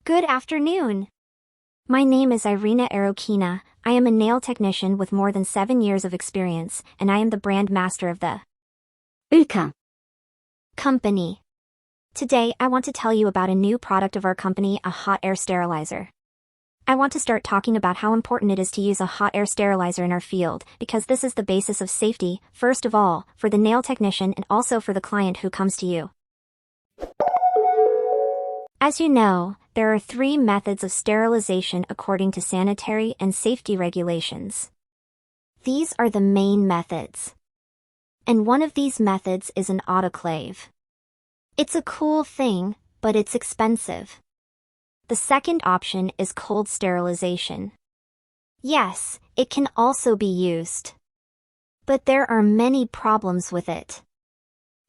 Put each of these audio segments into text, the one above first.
Good afternoon. My name is Irina Arokina. I am a nail technician with more than 7 years of experience, and I am the brand master of the Uka company. Today, I want to tell you about a new product of our company, a hot air sterilizer. I want to start talking about how important it is to use a hot air sterilizer in our field, because this is the basis of safety, first of all, for the nail technician and also for the client who comes to you. As you know, there are 3 methods of sterilization according to sanitary and safety regulations. These are the main methods. And one of these methods is an autoclave. It's a cool thing, but it's expensive. The second option is cold sterilization. Yes, it can also be used. But there are many problems with it.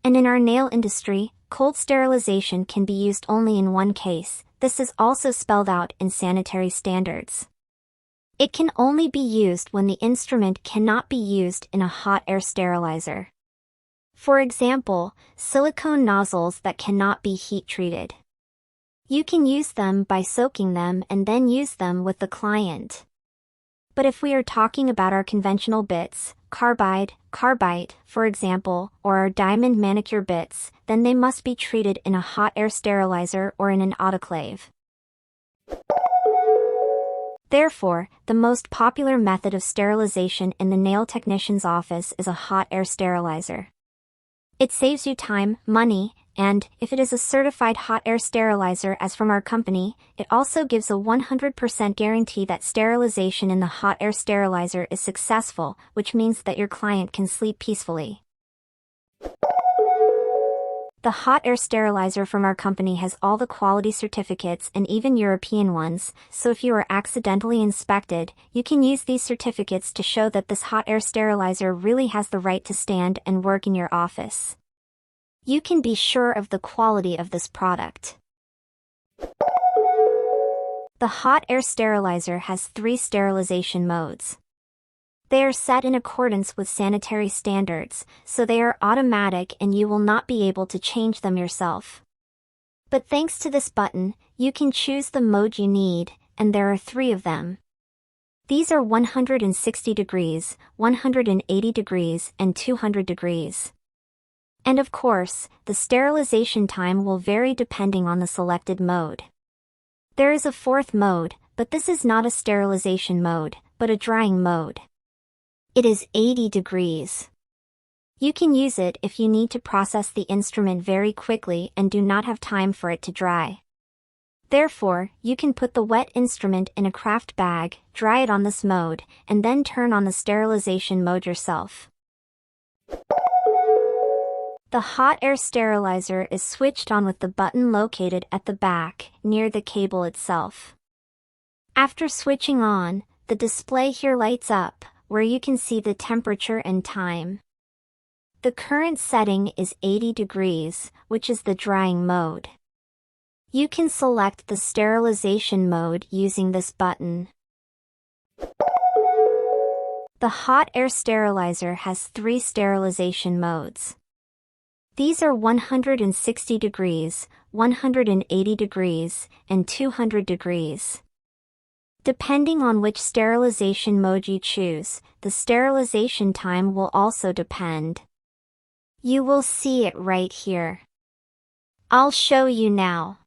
And in our nail industry, cold sterilization can be used only in one case. This is also spelled out in sanitary standards. It can only be used when the instrument cannot be used in a hot air sterilizer. For example, silicone nozzles that cannot be heat treated. You can use them by soaking them and then use them with the client. But if we are talking about our conventional bits, carbide, for example, or our diamond manicure bits, then they must be treated in a hot air sterilizer or in an autoclave. Therefore, the most popular method of sterilization in the nail technician's office is a hot air sterilizer. It saves you time, money, and, if it is a certified hot air sterilizer as from our company, it also gives a 100% guarantee that sterilization in the hot air sterilizer is successful, which means that your client can sleep peacefully. The hot air sterilizer from our company has all the quality certificates and even European ones, so if you are accidentally inspected, you can use these certificates to show that this hot air sterilizer really has the right to stand and work in your office. You can be sure of the quality of this product. The hot air sterilizer has 3 sterilization modes. They are set in accordance with sanitary standards, so they are automatic and you will not be able to change them yourself. But thanks to this button, you can choose the mode you need, and there are 3 of them. These are 160 degrees, 180 degrees, and 200 degrees. And of course, the sterilization time will vary depending on the selected mode. There is a 4th mode, but this is not a sterilization mode, but a drying mode. It is 80 degrees. You can use it if you need to process the instrument very quickly and do not have time for it to dry. Therefore, you can put the wet instrument in a craft bag, dry it on this mode, and then turn on the sterilization mode yourself. The hot air sterilizer is switched on with the button located at the back, near the cable itself. After switching on, the display here lights up, where you can see the temperature and time. The current setting is 80 degrees, which is the drying mode. You can select the sterilization mode using this button. The hot air sterilizer has 3 sterilization modes. These are 160 degrees, 180 degrees, and 200 degrees. Depending on which sterilization mode you choose, the sterilization time will also depend. You will see it right here. I'll show you now.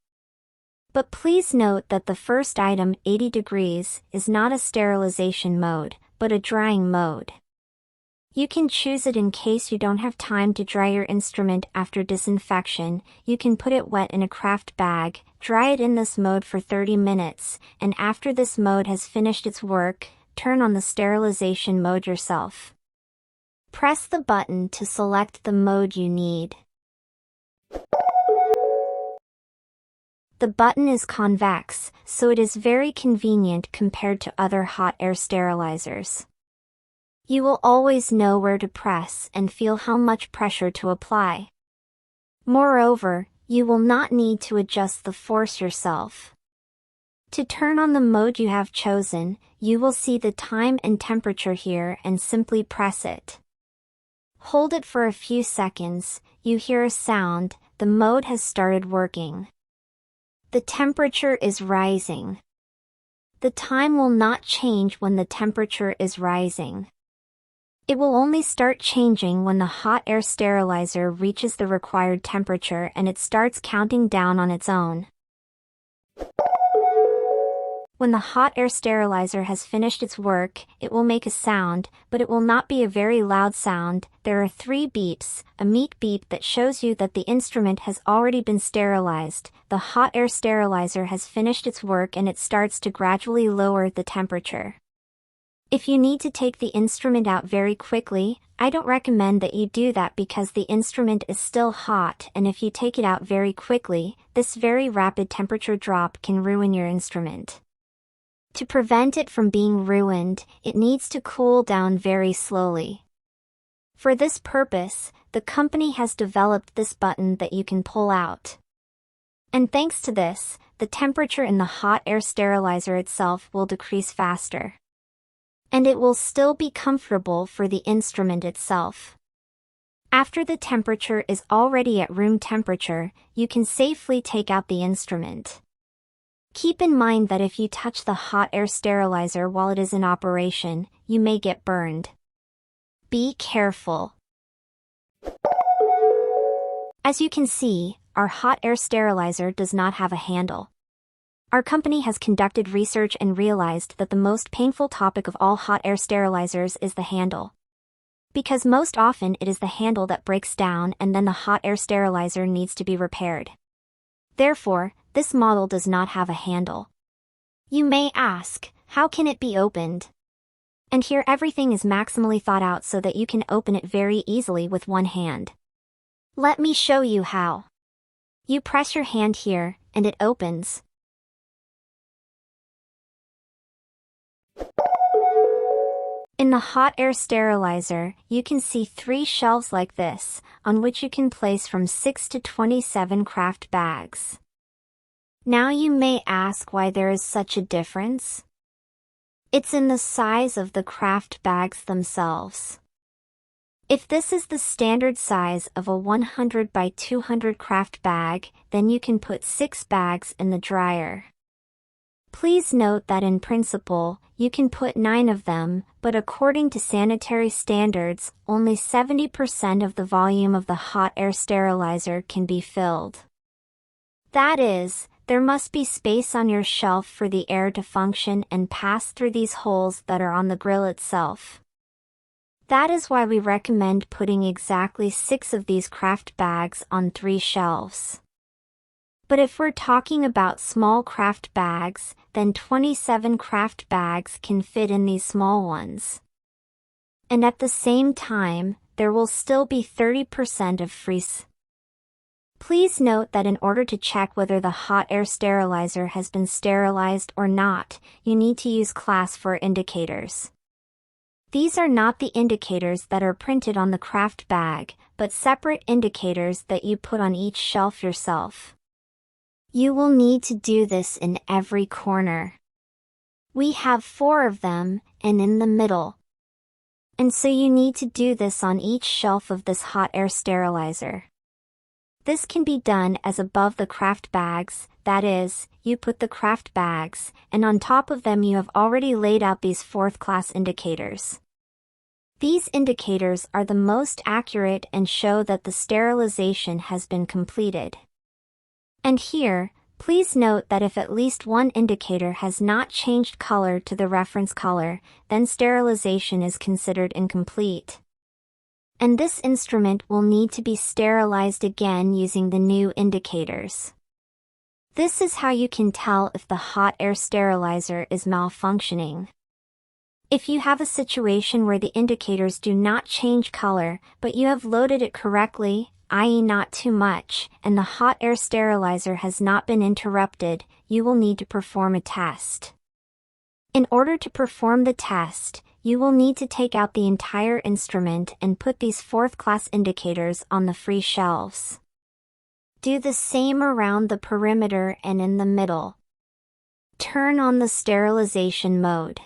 But please note that the first item, 80 degrees, is not a sterilization mode, but a drying mode. You can choose it in case you don't have time to dry your instrument after disinfection. You can put it wet in a craft bag, dry it in this mode for 30 minutes, and after this mode has finished its work, turn on the sterilization mode yourself. Press the button to select the mode you need. The button is convex, so it is very convenient compared to other hot air sterilizers. You will always know where to press and feel how much pressure to apply. Moreover, you will not need to adjust the force yourself. To turn on the mode you have chosen, you will see the time and temperature here and simply press it. Hold it for a few seconds, you hear a sound, the mode has started working. The temperature is rising. The time will not change when the temperature is rising. It will only start changing when the hot air sterilizer reaches the required temperature and it starts counting down on its own. When the hot air sterilizer has finished its work, it will make a sound, but it will not be a very loud sound. There are 3 beeps, a meat beep that shows you that the instrument has already been sterilized, the hot air sterilizer has finished its work and it starts to gradually lower the temperature. If you need to take the instrument out very quickly, I don't recommend that you do that because the instrument is still hot, and if you take it out very quickly, this very rapid temperature drop can ruin your instrument. To prevent it from being ruined, it needs to cool down very slowly. For this purpose, the company has developed this button that you can pull out. And thanks to this, the temperature in the hot air sterilizer itself will decrease faster. And it will still be comfortable for the instrument itself. After the temperature is already at room temperature, you can safely take out the instrument. Keep in mind that if you touch the hot air sterilizer while it is in operation, you may get burned. Be careful. As you can see, our hot air sterilizer does not have a handle. Our company has conducted research and realized that the most painful topic of all hot air sterilizers is the handle. Because most often it is the handle that breaks down and then the hot air sterilizer needs to be repaired. Therefore, this model does not have a handle. You may ask, how can it be opened? And here everything is maximally thought out so that you can open it very easily with one hand. Let me show you how. You press your hand here, and it opens. In the hot air sterilizer, you can see 3 shelves like this, on which you can place from 6 to 27 craft bags. Now you may ask why there is such a difference. It's in the size of the craft bags themselves. If this is the standard size of a 100 by 200 craft bag, then you can put 6 bags in the dryer. Please note that in principle, you can put 9 of them, but according to sanitary standards, only 70% of the volume of the hot air sterilizer can be filled. That is, there must be space on your shelf for the air to function and pass through these holes that are on the grill itself. That is why we recommend putting exactly 6 of these craft bags on 3 shelves. But if we're talking about small craft bags, then 27 craft bags can fit in these small ones. And at the same time, there will still be 30% of free. Please note that in order to check whether the hot air sterilizer has been sterilized or not, you need to use class 4 indicators. These are not the indicators that are printed on the craft bag, but separate indicators that you put on each shelf yourself. You will need to do this in every corner. We have 4 of them, and in the middle. And so you need to do this on each shelf of this hot air sterilizer. This can be done as above the craft bags, that is, you put the craft bags, and on top of them you have already laid out these 4th class indicators. These indicators are the most accurate and show that the sterilization has been completed. And here, please note that if at least one indicator has not changed color to the reference color, then sterilization is considered incomplete. And this instrument will need to be sterilized again using the new indicators. This is how you can tell if the hot air sterilizer is malfunctioning. If you have a situation where the indicators do not change color, but you have loaded it correctly, i.e. not too much, and the hot air sterilizer has not been interrupted, you will need to perform a test. In order to perform the test, you will need to take out the entire instrument and put these 4th class indicators on the free shelves. Do the same around the perimeter and in the middle. Turn on the sterilization mode.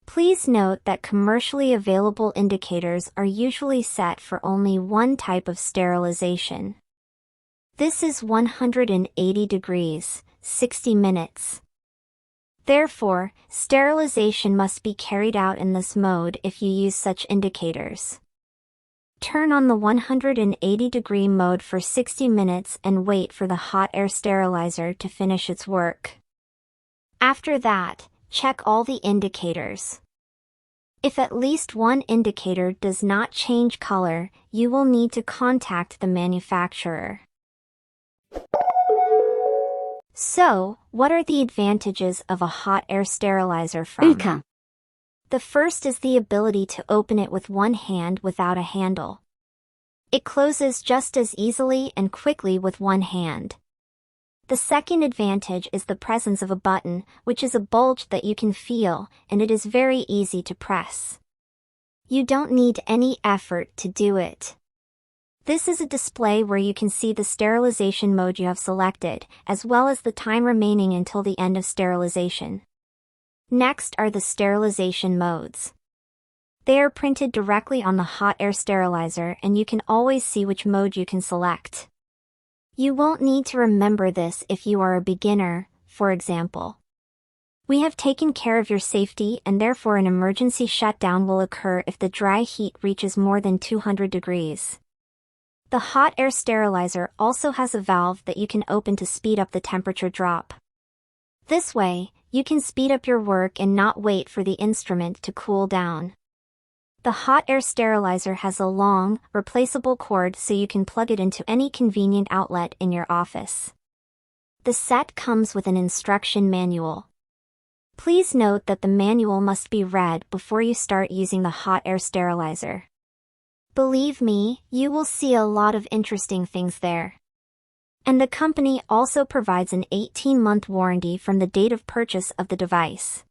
Please note that commercially available indicators are usually set for only one type of sterilization. This is 180 degrees, 60 minutes. Therefore, sterilization must be carried out in this mode if you use such indicators. Turn on the 180-degree mode for 60 minutes and wait for the hot air sterilizer to finish its work. After that, check all the indicators. If at least one indicator does not change color, you will need to contact the manufacturer. So, what are the advantages of a hot air sterilizer from? The first is the ability to open it with one hand without a handle. It closes just as easily and quickly with one hand. The second advantage is the presence of a button, which is a bulge that you can feel, and it is very easy to press. You don't need any effort to do it. This is a display where you can see the sterilization mode you have selected, as well as the time remaining until the end of sterilization. Next are the sterilization modes. They are printed directly on the hot air sterilizer and you can always see which mode you can select. You won't need to remember this if you are a beginner, for example. We have taken care of your safety and therefore an emergency shutdown will occur if the dry heat reaches more than 200 degrees. The hot air sterilizer also has a valve that you can open to speed up the temperature drop. This way, you can speed up your work and not wait for the instrument to cool down. The hot air sterilizer has a long, replaceable cord so you can plug it into any convenient outlet in your office. The set comes with an instruction manual. Please note that the manual must be read before you start using the hot air sterilizer. Believe me, you will see a lot of interesting things there. And the company also provides an 18-month warranty from the date of purchase of the device.